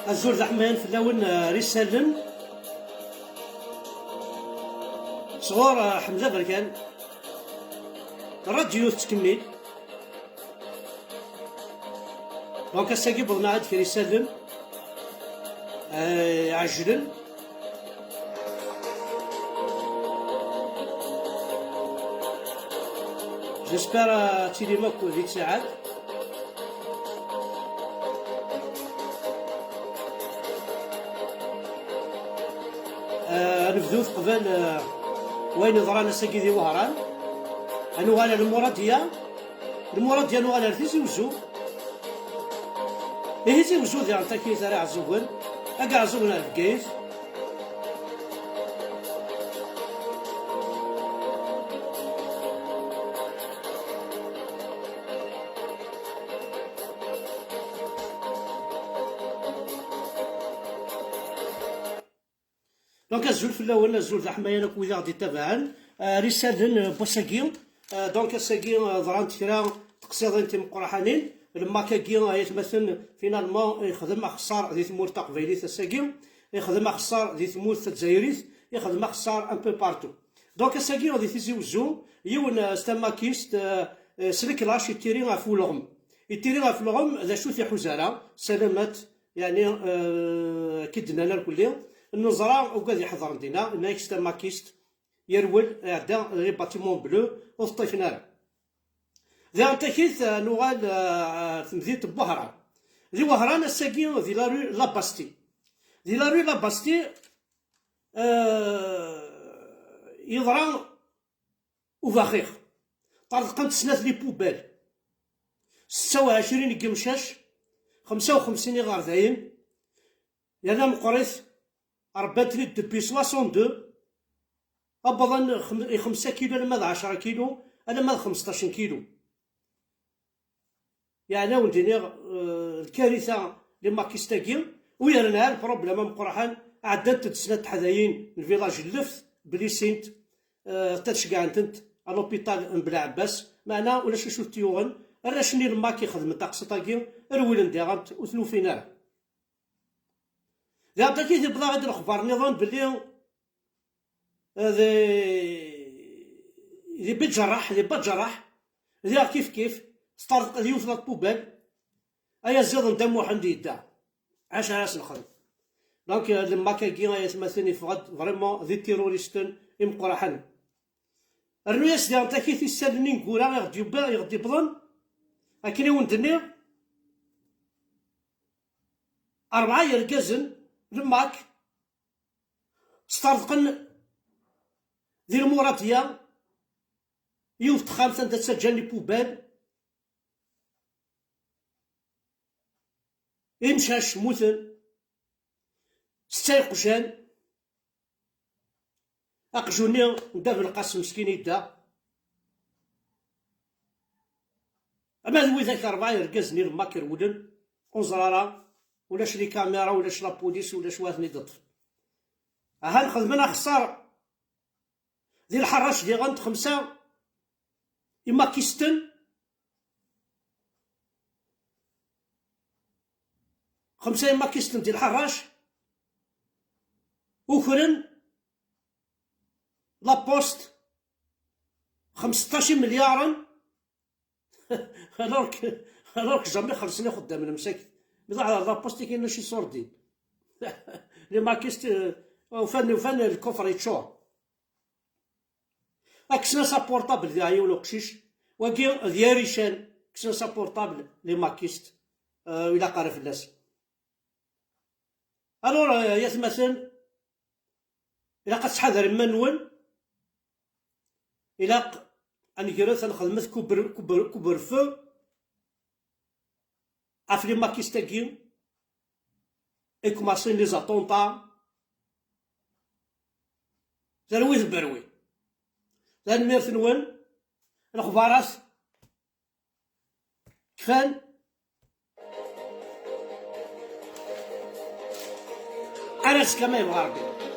الزول زحمان فلاون رسالن صغور حمزة بركان الراديو تكمل دونك الساقي بغنا عاد في رسالن عجلن جيسبر تيلي ماكو ديك الساعات نبدوث قبل وين ضرانا ساقي ذي وهران انو غالا المرادية انو غالا تيزي وزو تيزي وزو ذي عطاكي ثرى عزوغن اقا عزوغن الفقيث دونك الزول فلاون الزول ذا حمايانا كويدا غادي تابعان رسالن بوساكي دونك الساكي ضرانت كرا تقصيدين تيم قرحانين لما كاكي يتمثل فينالمون يخدم اخصار ذي ثمور تقبيليت الساكي يخدم اخصار ذي ثمور الجزائريت يخدم اخصار ان بو بارتو دونك الساكي غادي تيزي وزو يون ستاماكيست سلكلاش يتيري غاف ولغم يتيري غاف لغم ذا شو حزاله سلامات يعني كدنا الكل النظرة وقاعد يحضر عندنا نايكست ماكيست يرول عدا لي باتيمون بلو وسطيفنا ذا تاكيت نوغال تمدينة بوهران ذي وهران الساقي ذي لارو لاباستي ذي لارو لاباستي يضران وفاخيخ طرقت سنات لي بوبال 26 قمشاش 55 غارداين يانا مقريث ربات لي دبي 62 أبضا 5 كيلو أنا ماذا 10 كيلو أنا ماذا 15 كيلو يعني ونديني الكارثة اللي ماكيستاكي ويرنا البروبليم مقرحان عدت تسنة حذايين الفيلاج اللفت بلي سينت تتشقع انت الوبيتال بلا عباس معنا ولا شو تيوغن راشني الماكي خدم تاقسطاكي الولن ديغانت وثنو فينا ذا تاكي ذي بضا غادي الاخبار نظام بلي ذي بتجرح ذي كيف ستارت ذي يوصل البوبال ايا زيد ندم واحد يدع 10 راس نخدم دونك لما كاكي يتمثلني فغاد فريمون ذي تيروريستن يمقرحن الرياس ديال تاكي تيسالني نقولها يغدي بضن اكني وندني 4 يركزن لماك ستارتقن ذي الموراتية يوفت خامسة تسجل لي بوبال إمشاش موثن ستايقشان أقجوني ندافع القاسم مسكين يدا أما ذوي ذاك 4 يركزني لماك يرولن ونزرارا ولاش لي كاميرا ولاش لابوليس ولاش واثني ضد ها نخدمنا خسارة ذي الحراش دي غنت 5 إما كيستن 5 إما كيستن ديال الحراش وكرن لابوست 15 مليارا هلوك جامي خلصني خدام المساكن بضع على لابوست كاين شي صوردين لي ماكيست وفن الكفر يتشور كسنا سا بورطابل ذي عيون وقشيش وكي دياريشان كسنا سا بورطابل لي ماكيست الى قارف الناس الور يتمثل الى قد تحضر منون الى ان كيرث نخدمت كبر فو عفلي ماكيستاكي إكماسين لي زاتونطا زرويث بروي لان ميرث نون الأخبارات كفان أنس كما يبغى ربي